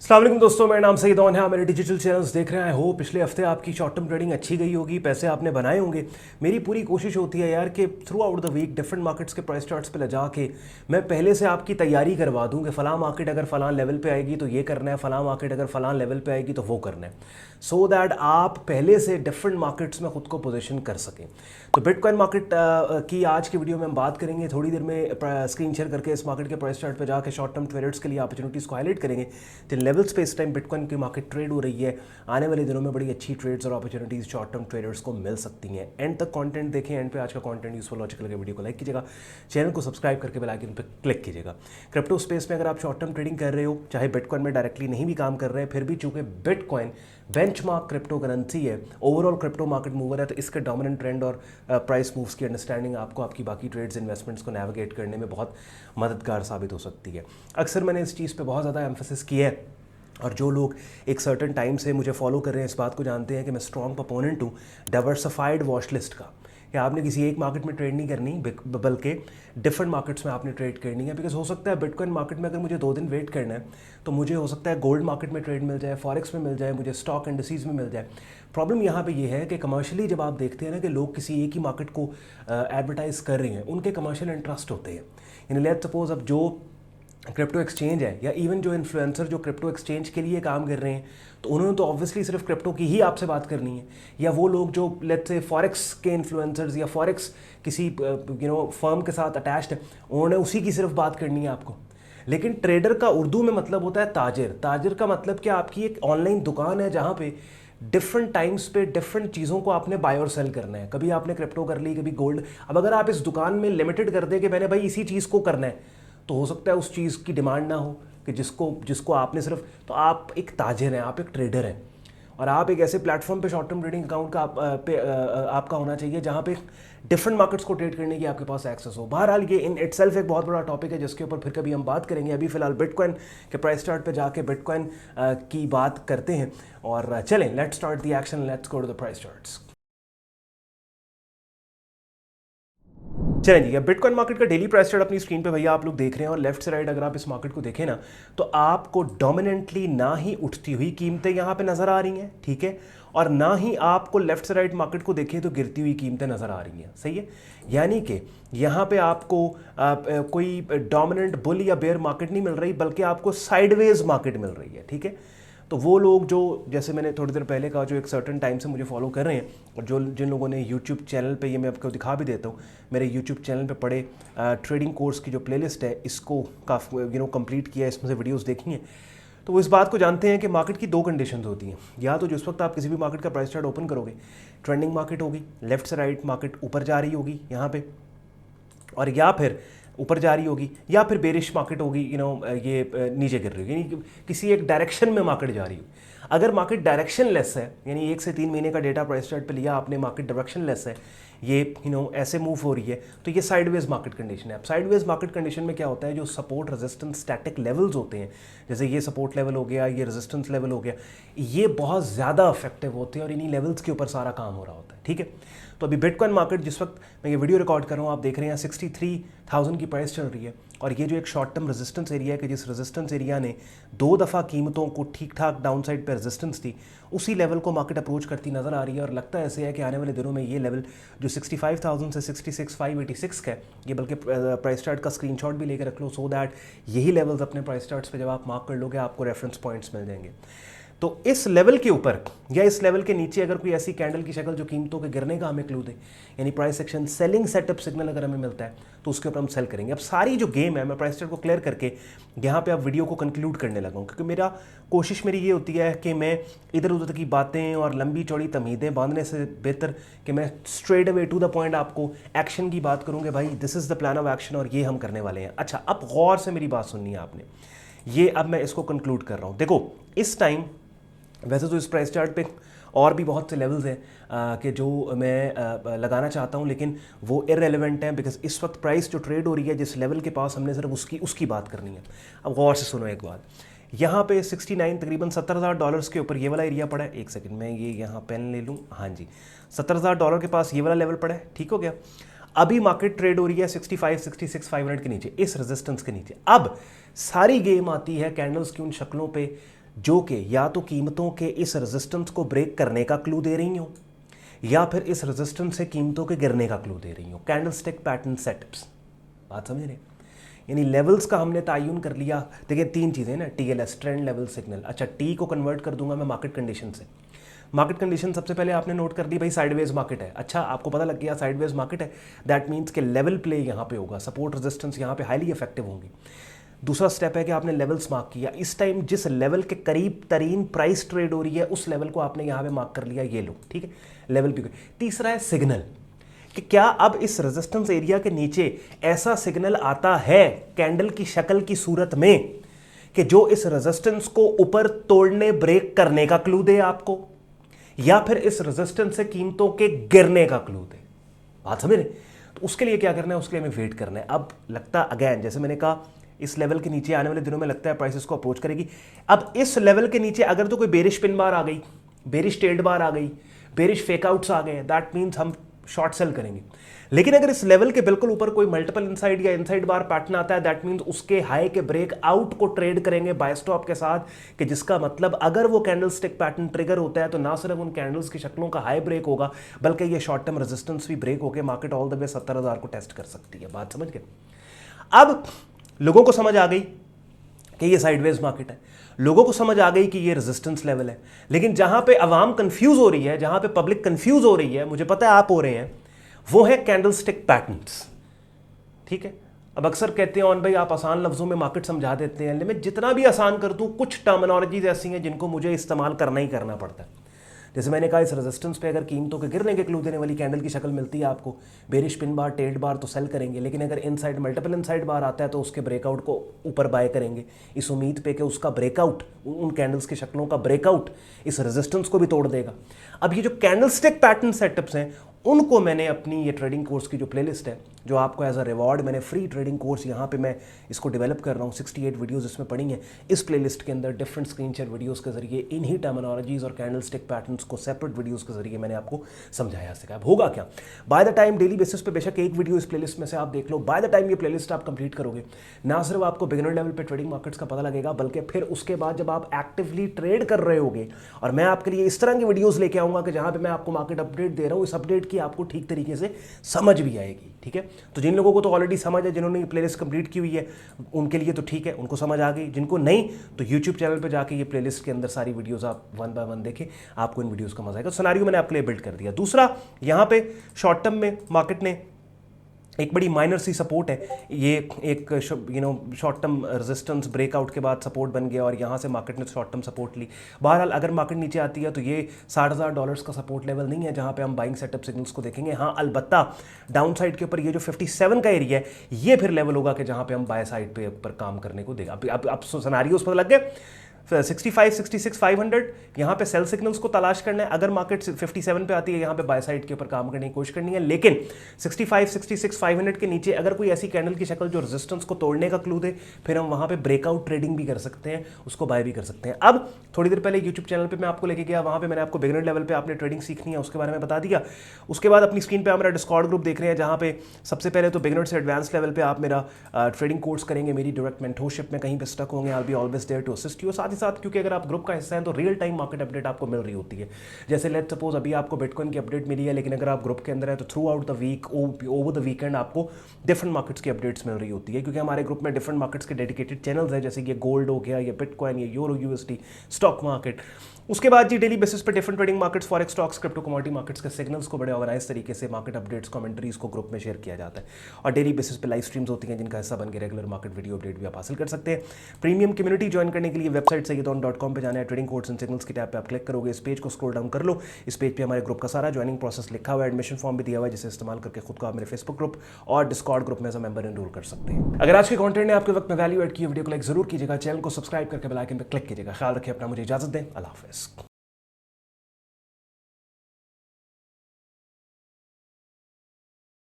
अस्सलाम वालेकुम दोस्तों, मेरा नाम सईद है। मेरे डिजिटल चैनल्स देख रहे हैं। हो पिछले हफ्ते आपकी शॉर्ट टर्म ट्रेडिंग अच्छी गई होगी, पैसे आपने बनाए होंगे। मेरी पूरी कोशिश होती है यार कि throughout the week different markets के प्राइस चार्ट्स पे ले जाके मैं पहले से आपकी तैयारी करवा दूं कि फ़लाँ मार्केट अगर फ़लाँ लेवल पे आएगी तो ये करना है, फ़लाँ मार्केट अगर फ़लाँ लेवल पे आएगी तो वो करना है, सो दैट आप पहले से डिफरेंट मार्केट्स में खुद को पोजीशन कर सकें। तो बिटकॉइन मार्केट की आज की वीडियो में हम बात करेंगे। थोड़ी देर में स्क्रीन शेयर करके इस मार्केट के प्राइस चार्ट पे जाके शॉर्ट टर्म ट्रेडर्स के लिए अपॉर्चुनिटीज़ को हाईलाइट करेंगे जिन लेवल्स पे इस टाइम बिटकॉइन की मार्केट ट्रेड हो रही है। आने वाले दिनों में बड़ी अच्छी ट्रेड्स और अपॉर्चुनिटीज़ शॉर्ट टर्म ट्रेडर्स को मिल सकती हैं। एंड तक कंटेंट देखें, एंड पे आज का कंटेंट यूजफुल लॉजिकल लगे वीडियो को लाइक कीजिएगा, चैनल को सब्सक्राइब करके बेल आइकन पे क्लिक कीजिएगा। क्रिप्टो स्पेस में अगर आप शॉर्ट टर्म ट्रेडिंग कर रहे हो, चाहे बिटकॉइन में डायरेक्टली नहीं भी काम कर रहे हैं, फिर भी चूंकि बिटकॉइन बेंचमार्क क्रिप्टो करेंसी है, ओवरऑल क्रिप्टो मार्केट मूवर है, तो इसके डोमिनेंट ट्रेंड और प्राइस मूव्स की अंडरस्टैंडिंग आपको आपकी बाकी ट्रेड्स इन्वेस्टमेंट्स को नेविगेट करने में बहुत मददगार साबित हो सकती है। अक्सर मैंने इस चीज़ पे बहुत ज़्यादा एम्फेसिस किया है, और जो लोग एक सर्टन टाइम से मुझे फॉलो कर रहे हैं इस बात को जानते हैं कि मैं स्ट्रॉन्ग प्रोपोनेंट हूँ डाइवर्सिफाइड वॉच लिस्ट का, कि आपने किसी एक मार्केट में ट्रेड नहीं करनी बल्कि डिफरेंट मार्केट्स में आपने ट्रेड करनी है। बिकॉज हो सकता है बिटकॉइन मार्केट में अगर मुझे 2 दिन वेट करना है तो मुझे हो सकता है गोल्ड मार्केट में ट्रेड मिल जाए, फॉरेक्स में मिल जाए, मुझे स्टॉक इंडस्ट्रीज में मिल जाए। प्रॉब्लम यहाँ पे ये है कि कमर्शियली जब आप देखते हैं ना कि लोग किसी एक ही मार्केट को एडवर्टाइज कर रहे हैं, उनके कमर्शियल इंटरेस्ट होते हैं। यानी लेट्स सपोज अब जो क्रिप्टो एक्सचेंज है या इवन जो इन्फ्लुएंसर जो क्रिप्टो एक्सचेंज के लिए काम कर रहे हैं, तो उन्होंने तो ऑब्वियसली सिर्फ क्रिप्टो की ही आपसे बात करनी है। या वो लोग जो लेट्स से फॉरेक्स के इन्फ्लुएंसर्स या फॉरेक्स किसी फर्म के साथ अटैच्ड है, उन्होंने उसी की सिर्फ बात करनी है आपको। लेकिन ट्रेडर का उर्दू में मतलब होता है ताजिर। ताजिर का मतलब क्या, आपकी एक ऑनलाइन दुकान है जहाँ पे डिफरेंट टाइम्स पे डिफरेंट चीज़ों को आपने बाय और सेल करना है। कभी आपने क्रिप्टो कर ली, कभी गोल्ड। अब अगर आप इस दुकान में लिमिटेड कर दे कि मैंने भाई इसी चीज़ को करना है, तो हो सकता है उस चीज़ की डिमांड ना हो कि जिसको आपने सिर्फ, तो आप एक ताजिर हैं, आप एक ट्रेडर हैं। और आप एक ऐसे प्लेटफॉर्म पे शॉर्ट टर्म ट्रेडिंग अकाउंट का आपका होना चाहिए जहाँ पे डिफरेंट मार्केट्स को ट्रेड करने की आपके पास एक्सेस हो। बहरहाल ये इन इटसेल्फ एक बहुत बड़ा टॉपिक है जिसके ऊपर फिर कभी हम बात करेंगे। अभी फिलहाल बिटकॉइन के प्राइस चार्ट पे जाके बिटकॉइन की बात करते हैं। और चलें, let's start the action, let's go to the price charts. चलें जी, अब बिटकॉइन मार्केट का डेली प्राइस चार्ट अपनी स्क्रीन पे भैया आप लोग देख रहे हैं। और लेफ्ट से राइट अगर आप इस मार्केट को देखें ना, तो आपको डोमिनेंटली ना ही उठती हुई कीमतें यहाँ पे नज़र आ रही हैं, ठीक है, और ना ही आपको लेफ्ट से राइट मार्केट को देखें तो गिरती हुई कीमतें नज़र आ रही हैं। सही है, यानी कि यहाँ पे आपको कोई डोमिनेंट बुल या बेयर मार्केट नहीं मिल रही, बल्कि आपको साइडवेज मार्केट मिल रही है। ठीक है, तो वो लोग जो, जैसे मैंने थोड़ी देर पहले कहा, जो एक सर्टन टाइम से मुझे फॉलो कर रहे हैं, और जो जिन लोगों ने यूट्यूब चैनल पे, ये मैं आपको दिखा भी देता हूँ, मेरे यूट्यूब चैनल पे पड़े ट्रेडिंग कोर्स की जो प्लेलिस्ट है, इसको काफ़ी कंप्लीट किया है, इसमें से वीडियोस देखी हैं, तो वो इस बात को जानते हैं कि मार्केट की 2 कंडीशंस होती हैं। या तो जिस वक्त आप किसी भी मार्केट का प्राइस चार्ट ओपन करोगे, ट्रेंडिंग मार्केट होगी, लेफ्ट से राइट मार्केट ऊपर जा रही होगी यहाँ पे, और या फिर ऊपर जा रही होगी, या फिर बेरिश मार्केट होगी, ये नीचे गिर रही होगी, यानी किसी एक डायरेक्शन में मार्केट जा रही होगी। अगर मार्केट डायरेक्शन लेस है, यानी 1 से 3 महीने का डेटा प्राइस चार्ट पे लिया आपने, मार्केट डायरेक्शन लेस है, ये ऐसे मूव हो रही है, तो ये साइडवेज मार्केट कंडीशन है। अब साइडवेज मार्केट कंडीशन में क्या होता है, जो सपोर्ट रेजिस्टेंस स्टैटिक लेवल्स होते हैं, जैसे ये सपोर्ट लेवल हो गया, ये रेजिस्टेंस लेवल हो गया, ये बहुत ज़्यादा इफेक्टिव होते हैं और इन्हीं लेवल्स के ऊपर सारा काम हो रहा होता है। ठीक है, तो अभी बिटकॉइन मार्केट जिस वक्त मैं ये वीडियो रिकॉर्ड कर रहा हूँ, आप देख रहे हैं 63,000 की प्राइस चल रही है। और ये जो एक शॉर्ट टर्म रेजिस्टेंस एरिया है, कि जिस रेजिस्टेंस एरिया ने 2 दफ़ा कीमतों को ठीक ठाक डाउन साइड पर रेजिस्टेंस थी, उसी लेवल को मार्केट अप्रोच करती नज़र आ रही है। और लगता है ऐसे है कि आने वाले दिनों में ये लेवल जो 65,000 से 66,586 का है, ये बल्कि प्राइस चार्ट का स्क्रीनशॉट भी लेकर रख लो, सो दैट यही लेवल्स अपने प्राइस चार्ट्स पे जब आप मार्क कर लोगे, आपको रेफरेंस पॉइंट्स मिल जाएंगे। तो इस लेवल के ऊपर या इस लेवल के नीचे अगर कोई ऐसी कैंडल की शक्ल जो कीमतों के गिरने का हमें क्लू दे, यानी price action selling setup signal अगर हमें मिलता है, तो उसके ऊपर हम सेल करेंगे। अब सारी जो गेम है, मैं प्राइस चार्ट को क्लियर करके यहाँ पे अब वीडियो को कंक्लूड करने लगा हूँ, क्योंकि मेरा कोशिश मेरी ये होती है कि मैं इधर उधर की बातें और लंबी चौड़ी तमीदें बांधने से बेहतर कि मैं straight away to the point आपको एक्शन की बात करूँगा। भाई this is the plan of action और ये हम करने वाले हैं। अच्छा, अब गौर से मेरी बात सुननी है आपने, ये अब मैं इसको कंक्लूड कर रहा हूँ। देखो, इस टाइम वैसे तो इस प्राइस चार्ट पे और भी बहुत से लेवल्स हैं कि जो मैं लगाना चाहता हूं, लेकिन वो इररेलेवेंट हैं, बिकॉज इस वक्त प्राइस जो ट्रेड हो रही है जिस लेवल के पास, हमने सिर्फ उसकी बात करनी है। अब गौर से सुनो एक बात, यहाँ पे 69 तकरीबन $70,000 के ऊपर ये वाला एरिया पड़ा है। एक सेकंड में ये यहाँ पेन ले लूँ, हाँ जी, $70,000 के पास ये वाला लेवल पड़ा है, ठीक हो गया। अभी मार्केट ट्रेड हो रही है 65-66,500 के नीचे, इस रेजिस्टेंस के नीचे। अब सारी गेम आती है कैंडल्स की उन शक्लों पे जो कि या तो कीमतों के इस रेजिस्टेंस को ब्रेक करने का क्लू दे रही हो या फिर इस रेजिस्टेंस से कीमतों के गिरने का क्लू दे रही हो। कैंडलस्टिक पैटर्न सेटअप्स, बात समझ रहे? यानी लेवल्स का हमने तायुन कर लिया। देखिए तीन चीज़ें ना, टीएलएस, ट्रेंड लेवल सिग्नल। अच्छा, टी को कन्वर्ट कर दूंगा मैं मार्केट कंडीशन से। मार्केट कंडीशन सबसे पहले आपने नोट कर ली भाई, साइडवेज मार्केट है। अच्छा, आपको पता लग गया साइडवेज मार्केट है, दैट मीन्स कि लेवल प्ले यहाँ पे होगा, सपोर्ट रेजिस्टेंस यहाँ पे हाईली इफेक्टिव होंगी। दूसरा स्टेप है कि आपने लेवल्स मार्क किया। इस टाइम जिस लेवल के करीब तरीन प्राइस ट्रेड हो रही है उस लेवल को आपने यहाँ पे मार्क कर लिया, ये लो, ठीक है, लेवल भी। तीसरा है सिग्नल, कि क्या अब इस रेजिस्टेंस एरिया के नीचे ऐसा सिग्नल आता है कैंडल की शक्ल की सूरत में कि जो इस रेजिस्टेंस को ऊपर तोड़ने ब्रेक करने का क्लू दे आपको, या फिर इस रेजिस्टेंस से कीमतों के गिरने का क्लू दे। बात समझ रहे? तो उसके लिए क्या करना है, उसके लिए हमें वेट करना है। अब लगता अगेन, जैसे मैंने कहा, इस लेवल के नीचे आने वाले दिनों में लगता है प्राइसेस को अप्रोच करेगी। अब इस लेवल के नीचे अगर तो कोई बेरिश पिन बार आ गई, बेरिश टेल्ड बार आ गई, बेरिश फेकआउट्स आ गए, दैट मीन्स हम शॉर्ट सेल करेंगे। लेकिन अगर इस लेवल के बिल्कुल ऊपर कोई मल्टीपल इनसाइड या इनसाइड बार पैटर्न आता है, दैट मीन्स उसके हाई के ब्रेक आउट को ट्रेड करेंगे बाय स्टॉप के साथ, कि जिसका मतलब अगर वो कैंडल स्टिक पैटर्न ट्रिगर होता है तो ना सिर्फ उन कैंडल्स की शक्लों का हाई ब्रेक होगा, बल्कि ये शॉर्ट टर्म रेजिस्टेंस भी ब्रेक होकर मार्केट ऑल द वे 70,000 को टेस्ट कर सकती है। बात समझ गए? अब लोगों को समझ आ गई कि ये साइडवेज मार्केट है, लोगों को समझ आ गई कि ये रेजिस्टेंस लेवल है। लेकिन जहां पे अवाम कंफ्यूज हो रही है, जहां पे पब्लिक कंफ्यूज हो रही है, मुझे पता है आप हो रहे हैं, वो है कैंडलस्टिक पैटर्न्स। ठीक है, अब अक्सर कहते हैं ऑन भाई आप आसान लफ्जों में मार्केट समझा देते हैं, लेकिन मैं जितना भी आसान कर दूं, कुछ टर्मिनोलॉजीज ऐसी हैं जिनको मुझे इस्तेमाल करना ही करना पड़ता है। जैसे मैंने कहा, इस रेजिस्टेंस पे अगर कीमतों के गिरने के क्लू देने वाली कैंडल की शक्ल मिलती है आपको, बेरिश पिन बार, टेल्ड बार, तो सेल करेंगे। लेकिन अगर इनसाइड मल्टीपल इनसाइड बार आता है तो उसके ब्रेकआउट को ऊपर बाय करेंगे, इस उम्मीद पे कि उसका ब्रेकआउट, उन कैंडल्स की शक्लों का ब्रेकआउट इस रेजिस्टेंस को भी तोड़ देगा। अब ये जो कैंडलस्टिक पैटर्न सेटअप्स हैं, उनको मैंने अपनी ये ट्रेडिंग कोर्स की जो प्लेलिस्ट है, जो आपको एज अ रिवॉर्ड मैंने फ्री ट्रेडिंग कोर्स यहाँ पे मैं इसको डेवलप कर रहा हूँ, 68 वीडियोस इसमें पड़ी हैं। इस प्लेलिस्ट के अंदर डिफरेंट स्क्रीन शेयर वीडियोस के जरिए इन्हीं टर्मिनोलॉजीज और कैंडलस्टिक पैटर्न्स को सेपरेट वीडियोस के जरिए मैंने आपको समझाया सिखाया। होगा क्या, by the time daily basis पे बेशक एक वीडियो इस प्लेलिस्ट में से आप देख लो, बाय द टाइम ये प्लेलिस्ट आप कंप्लीट करोगे, ना सिर्फ आपको बिगिनर लेवल पे ट्रेडिंग मार्केट्स का पता लगेगा, बल्कि फिर उसके बाद जब आप एक्टिवली ट्रेड कर रहे होगे और मैं आपके लिए इस तरह की वीडियोस लेके आऊँगा कि जहाँ पर मैं आपको मार्केट अपडेट दे रहा हूँ, इस अपडेट की आपको ठीक तरीके से समझ भी आएगी। ठीक है, तो जिन लोगों को तो ऑलरेडी समझ है, जिन्होंने ये प्लेलिस्ट कंप्लीट की हुई है, उनके लिए तो ठीक है, उनको समझ आ गई। जिनको नहीं, तो यूट्यूब चैनल पे जाके ये प्लेलिस्ट के अंदर सारी वीडियोस आप वन बाय वन देखें, आपको इन वीडियोस का मजा आएगा। सिनेरियो मैंने आपके लिए बिल्ड कर दिया। दूसरा, यहाँ पे शॉर्ट टर्म में मार्केट ने एक बड़ी माइनर सी सपोर्ट है, ये एक शॉर्ट टर्म रेजिस्टेंस ब्रेकआउट के बाद सपोर्ट बन गया और यहाँ से मार्केट ने शॉर्ट टर्म सपोर्ट ली। बहरहाल अगर मार्केट नीचे आती है तो ये $60,000 का सपोर्ट लेवल नहीं है जहाँ पे हम बाइंग सेटअप सिग्नल्स को देखेंगे। हाँ, अलबत्ता डाउन साइड के ऊपर ये जो 57 का एरिया है, ये फिर लेवल होगा कि जहाँ पे हम बाय साइड पे ऊपर काम करने को देगा। अब सिनेरियोस पता लग गए। 65, 66, 500 यहाँ पे सेल सिग्नल्स को तलाश करना है। अगर मार्केट 57 पे आती है, यहाँ पे बाय साइड के ऊपर काम करने की कोशिश करनी है। लेकिन 65, 66, 500 के नीचे अगर कोई ऐसी कैंडल की शक्ल जो रेजिस्टेंस को तोड़ने का क्लू दे, फिर हम वहाँ पे ब्रेकआउट ट्रेडिंग भी कर सकते हैं, उसको बाय भी कर सकते हैं। अब थोड़ी देर पहले यूट्यूब चैनल पर मैं आपको लेके गया, वहाँ पर मैंने आपको बिगिनर लेवल पर आपने ट्रेडिंग सीखनी है उसके बारे में बता दिया। उसके बाद अपनी स्क्रीन पर आप मेरा डिस्कॉर्ड ग्रुप देख रहे हैं, जहाँ पे सबसे पहले तो बिगिनर से एडवांस लेवल पर आप मेरा ट्रेडिंग कोर्स करेंगे, मेरी डायरेक्ट मेंटरशिप में कहीं पर स्टक होंगे, I will be always there to assist you. साथ ही साथ क्योंकि अगर आप ग्रुप का हिस्सा है तो रियल टाइम मार्केट अपडेट आपको मिल रही होती है। जैसे लेट्स सपोज अभी आपको बिटकॉइन की अपडेट मिली है, लेकिन अगर आप ग्रुप के अंदर है तो throughout the week, over the weekend आपको डिफरेंट मार्केट्स की अपडेट्स मिल रही होती है, क्योंकि हमारे ग्रुप में डिफरेंट मार्केट्स के डेडिकेटेड चैनल्स हैं, जैसे ये गोल्ड हो गया, ये बिटकॉइन, ये यूरो यूएसडी, स्टॉक मार्केट। उसके बाद जी डेली बेसिस पे different trading markets, forex, stocks, crypto, commodity markets के सिग्नल्स को बड़े ऑर्गेनाइज तरीके से मार्केट अपडेट्स, कमेंट्रीज को ग्रुप में शेयर किया जाता है। और डेली बेसिस पे लाइव स्ट्रीम्स होती हैं जिनका हिस्सा बन के रेगुलर मार्केट वीडियो अपडेट भी आप हासिल कर सकते हैं। प्रीमियम कम्युनिटी ज्वाइन करने के लिए वेबसाइट सैयदौन.com पे जाना है, ट्रेडिंग कोड्स एंड सिग्नल्स की टैब पे आप क्लिक करोगे, इस पेज को स्क्रॉल डाउन कर लो, इस पेज पे हमारे ग्रुप का सारा ज्वाइनिंग प्रोसेस लिखा हुआ है, एडमिशन फॉर्म भी दिया हुआ है, जिसे इस्तेमाल करके खुद को आप मेरे फेसबुक ग्रुप और डिस्कॉर्ड ग्रुप में एज अ मेंबर एनरोल कर सकते हैं। अगर आज के कंटेंट ने आपके वक्त में वैल्यू ऐड की, वीडियो को लाइक जरूर कीजिएगा, चैनल को सब्सक्राइब करके बेल आइकन पे क्लिक कीजिएगा। ख्याल रखिए अपना, मुझे इजाजत दें, अल्लाह हाफिज़।